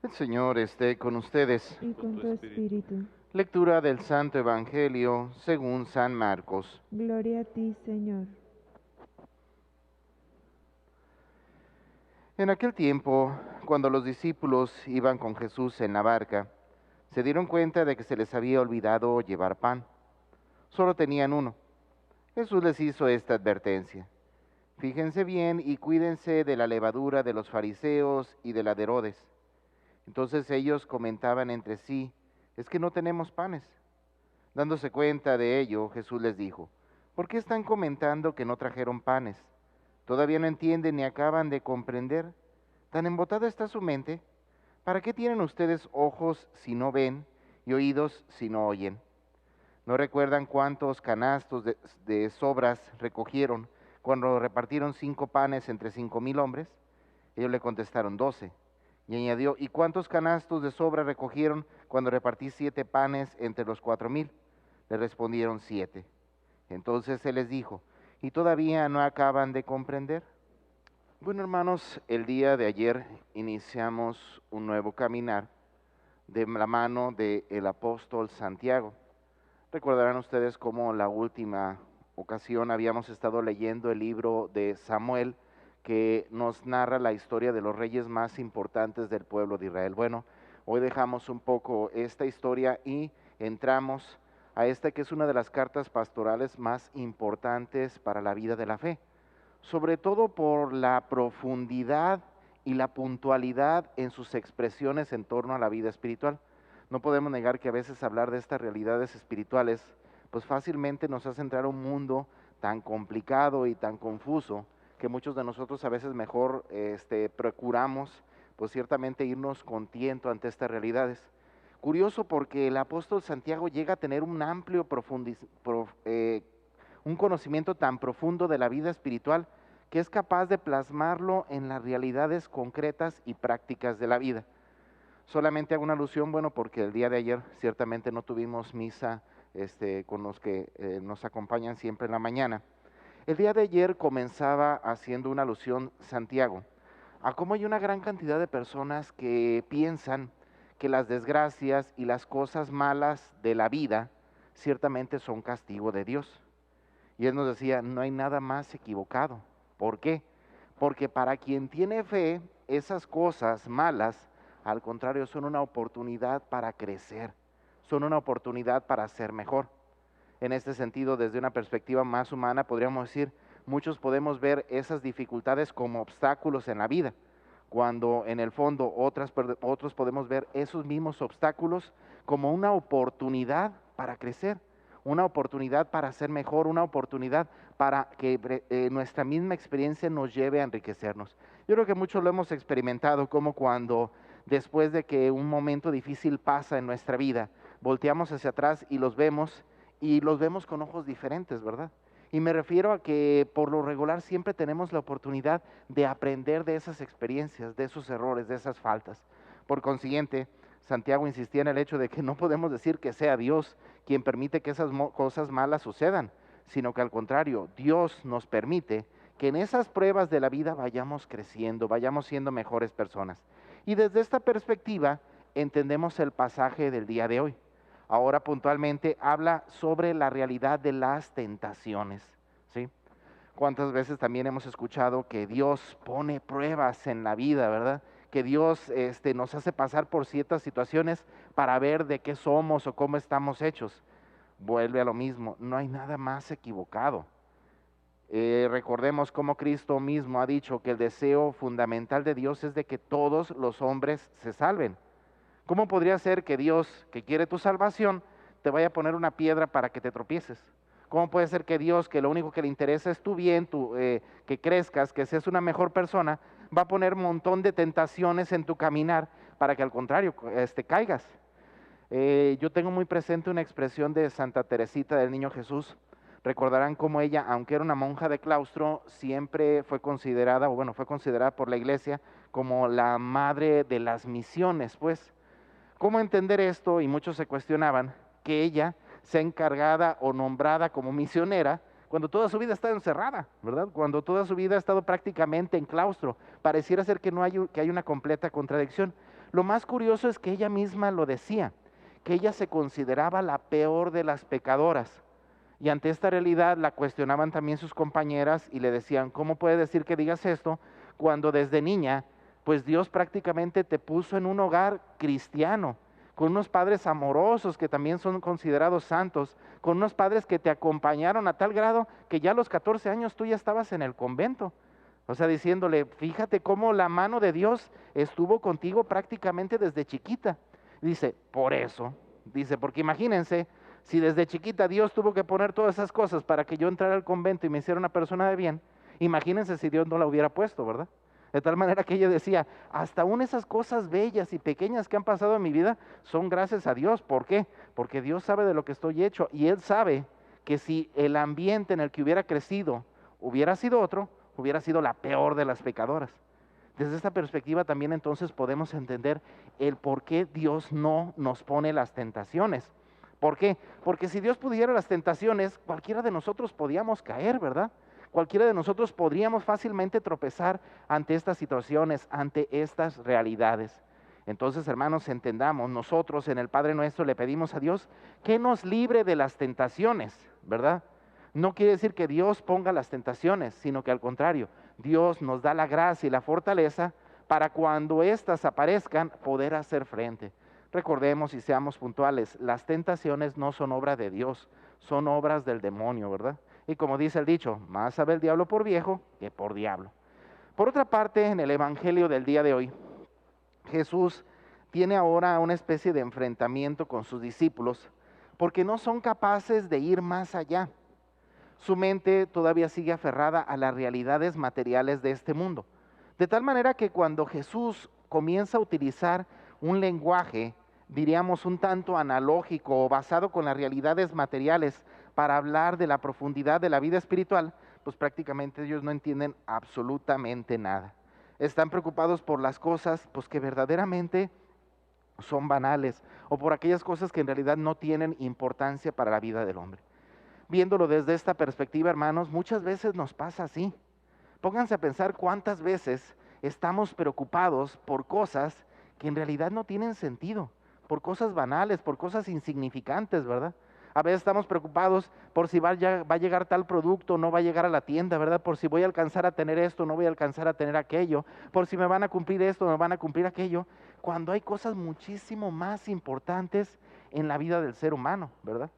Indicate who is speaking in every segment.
Speaker 1: El Señor esté con ustedes.
Speaker 2: y con tu espíritu.
Speaker 1: Lectura del Santo Evangelio según San Marcos.
Speaker 2: Gloria a ti, Señor.
Speaker 1: En aquel tiempo, cuando los discípulos iban con Jesús en la barca, se dieron cuenta de que se les había olvidado llevar pan. Solo tenían uno. Jesús les hizo esta advertencia. Fíjense bien y cuídense de la levadura de los fariseos y de la de Herodes. Entonces ellos comentaban entre sí, es que no tenemos panes. Dándose cuenta de ello, Jesús les dijo, ¿por qué están comentando que no trajeron panes? ¿Todavía no entienden ni acaban de comprender? ¿Tan embotada está su mente? ¿Para qué tienen ustedes ojos si no ven y oídos si no oyen? ¿No recuerdan cuántos canastos de sobras recogieron cuando repartieron 5 panes entre 5,000 hombres? Ellos le contestaron 12. Y añadió, ¿y cuántos canastos de sobra recogieron cuando repartí 7 panes entre los 4,000? Le respondieron 7. Entonces él les dijo, ¿y todavía no acaban de comprender? Bueno, hermanos, el día de ayer iniciamos un nuevo caminar de la mano del apóstol Santiago. Recordarán ustedes cómo la última ocasión habíamos estado leyendo el libro de Samuel, que nos narra la historia de los reyes más importantes del pueblo de Israel. Bueno, hoy dejamos un poco esta historia y entramos a esta que es una de las cartas pastorales más importantes para la vida de la fe, sobre todo por la profundidad y la puntualidad en sus expresiones en torno a la vida espiritual. No podemos negar que a veces hablar de estas realidades espirituales, pues fácilmente nos hace entrar a un mundo tan complicado y tan confuso que muchos de nosotros a veces mejor procuramos, pues ciertamente irnos con tiento ante estas realidades. Curioso porque el apóstol Santiago llega a tener un amplio un conocimiento tan profundo de la vida espiritual que es capaz de plasmarlo en las realidades concretas y prácticas de la vida. Solamente hago una alusión, bueno, porque el día de ayer ciertamente no tuvimos misa con los que nos acompañan siempre en la mañana. El día de ayer comenzaba haciendo una alusión Santiago a cómo hay una gran cantidad de personas que piensan que las desgracias y las cosas malas de la vida ciertamente son castigo de Dios. Y él nos decía, no hay nada más equivocado. ¿Por qué? Porque para quien tiene fe, esas cosas malas, al contrario, son una oportunidad para crecer, son una oportunidad para ser mejor. En este sentido, desde una perspectiva más humana, podríamos decir, muchos podemos ver esas dificultades como obstáculos en la vida, cuando en el fondo otros podemos ver esos mismos obstáculos como una oportunidad para crecer, una oportunidad para ser mejor, una oportunidad para que nuestra misma experiencia nos lleve a enriquecernos. Yo creo que muchos lo hemos experimentado, como cuando después de que un momento difícil pasa en nuestra vida, volteamos hacia atrás y los vemos con ojos diferentes, ¿verdad? Y me refiero a que por lo regular siempre tenemos la oportunidad de aprender de esas experiencias, de esos errores, de esas faltas. Por consiguiente, Santiago insistía en el hecho de que no podemos decir que sea Dios quien permite que esas cosas malas sucedan, sino que al contrario, Dios nos permite que en esas pruebas de la vida vayamos creciendo, vayamos siendo mejores personas. Y desde esta perspectiva entendemos el pasaje del día de hoy. Ahora puntualmente habla sobre la realidad de las tentaciones, ¿sí? ¿Cuántas veces también hemos escuchado que Dios pone pruebas en la vida, verdad? Que Dios nos hace pasar por ciertas situaciones para ver de qué somos o cómo estamos hechos. Vuelve a lo mismo, no hay nada más equivocado. Recordemos cómo Cristo mismo ha dicho que el deseo fundamental de Dios es de que todos los hombres se salven. ¿Cómo podría ser que Dios, que quiere tu salvación, te vaya a poner una piedra para que te tropieces? ¿Cómo puede ser que Dios, que lo único que le interesa es tu bien, que crezcas, que seas una mejor persona, va a poner un montón de tentaciones en tu caminar para que al contrario caigas? Yo tengo muy presente una expresión de Santa Teresita del Niño Jesús. Recordarán cómo ella, aunque era una monja de claustro, siempre fue considerada, o bueno, fue considerada por la iglesia como la madre de las misiones, pues. ¿Cómo entender esto? Y muchos se cuestionaban que ella sea encargada o nombrada como misionera cuando toda su vida ha estado encerrada, ¿verdad? Cuando toda su vida ha estado prácticamente en claustro. Pareciera ser que no hay, que hay una completa contradicción. Lo más curioso es que ella misma lo decía, que ella se consideraba la peor de las pecadoras. Y ante esta realidad la cuestionaban también sus compañeras y le decían, ¿cómo puede decir que digas esto cuando desde niña, pues Dios prácticamente te puso en un hogar cristiano, con unos padres amorosos que también son considerados santos, con unos padres que te acompañaron a tal grado que ya a los 14 años tú ya estabas en el convento? O sea, diciéndole, fíjate cómo la mano de Dios estuvo contigo prácticamente desde chiquita. Dice, por eso, dice, porque imagínense, si desde chiquita Dios tuvo que poner todas esas cosas para que yo entrara al convento y me hiciera una persona de bien, imagínense si Dios no la hubiera puesto, ¿verdad? De tal manera que ella decía, hasta aún esas cosas bellas y pequeñas que han pasado en mi vida son gracias a Dios. ¿Por qué? Porque Dios sabe de lo que estoy hecho y Él sabe que si el ambiente en el que hubiera crecido hubiera sido otro, hubiera sido la peor de las pecadoras. Desde esta perspectiva también entonces podemos entender el por qué Dios no nos pone las tentaciones. ¿Por qué? Porque si Dios pudiera las tentaciones, cualquiera de nosotros podíamos caer, ¿verdad? Cualquiera de nosotros podríamos fácilmente tropezar ante estas situaciones, ante estas realidades. Entonces, hermanos, entendamos, nosotros en el Padre Nuestro le pedimos a Dios que nos libre de las tentaciones, ¿verdad? No quiere decir que Dios ponga las tentaciones, sino que al contrario, Dios nos da la gracia y la fortaleza para cuando éstas aparezcan poder hacer frente. Recordemos y seamos puntuales, las tentaciones no son obra de Dios, son obras del demonio, ¿verdad? Y como dice el dicho, más sabe el diablo por viejo que por diablo. Por otra parte, en el Evangelio del día de hoy, Jesús tiene ahora una especie de enfrentamiento con sus discípulos porque no son capaces de ir más allá. Su mente todavía sigue aferrada a las realidades materiales de este mundo. De tal manera que cuando Jesús comienza a utilizar un lenguaje, diríamos un tanto analógico o basado con las realidades materiales para hablar de la profundidad de la vida espiritual, pues prácticamente ellos no entienden absolutamente nada. Están preocupados por las cosas pues que verdaderamente son banales o por aquellas cosas que en realidad no tienen importancia para la vida del hombre. Viéndolo desde esta perspectiva, hermanos, muchas veces nos pasa así. Pónganse a pensar cuántas veces estamos preocupados por cosas que en realidad no tienen sentido, por cosas banales, por cosas insignificantes, ¿verdad? A veces estamos preocupados por si va a llegar tal producto, no va a llegar a la tienda, ¿verdad? Por si voy a alcanzar a tener esto, no voy a alcanzar a tener aquello, por si me van a cumplir esto, me van a cumplir aquello, cuando hay cosas muchísimo más importantes en la vida del ser humano, ¿verdad?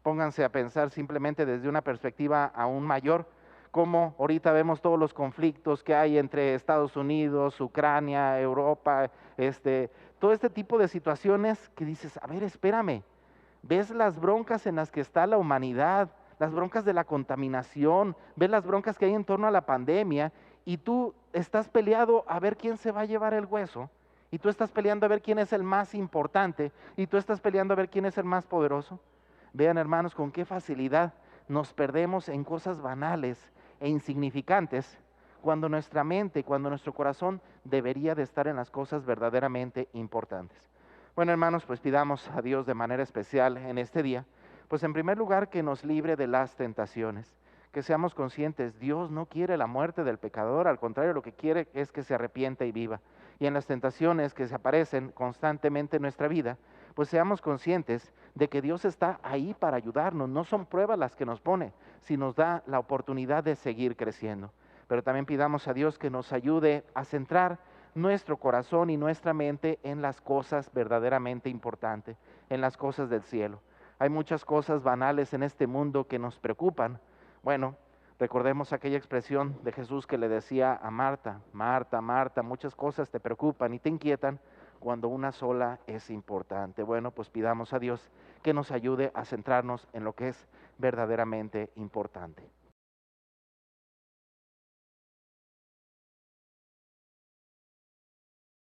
Speaker 1: Pónganse a pensar simplemente desde una perspectiva aún mayor, como ahorita vemos todos los conflictos que hay entre Estados Unidos, Ucrania, Europa, todo este tipo de situaciones que dices, a ver, espérame, ves las broncas en las que está la humanidad, las broncas de la contaminación, ves las broncas que hay en torno a la pandemia y tú estás peleado a ver quién se va a llevar el hueso y tú estás peleando a ver quién es el más importante y tú estás peleando a ver quién es el más poderoso. Vean, hermanos, con qué facilidad nos perdemos en cosas banales e insignificantes cuando nuestra mente, cuando nuestro corazón debería de estar en las cosas verdaderamente importantes. Bueno, hermanos, pues pidamos a Dios de manera especial en este día, pues en primer lugar que nos libre de las tentaciones, que seamos conscientes, Dios no quiere la muerte del pecador, al contrario, lo que quiere es que se arrepienta y viva. Y en las tentaciones que se aparecen constantemente en nuestra vida, pues seamos conscientes de que Dios está ahí para ayudarnos, no son pruebas las que nos pone, sino nos da la oportunidad de seguir creciendo. Pero también pidamos a Dios que nos ayude a centrar nuestro corazón y nuestra mente en las cosas verdaderamente importantes, en las cosas del cielo. Hay muchas cosas banales en este mundo que nos preocupan. Bueno, recordemos aquella expresión de Jesús que le decía a Marta, Marta, Marta, muchas cosas te preocupan y te inquietan cuando una sola es importante. Bueno, pues pidamos a Dios que nos ayude a centrarnos en lo que es verdaderamente importante.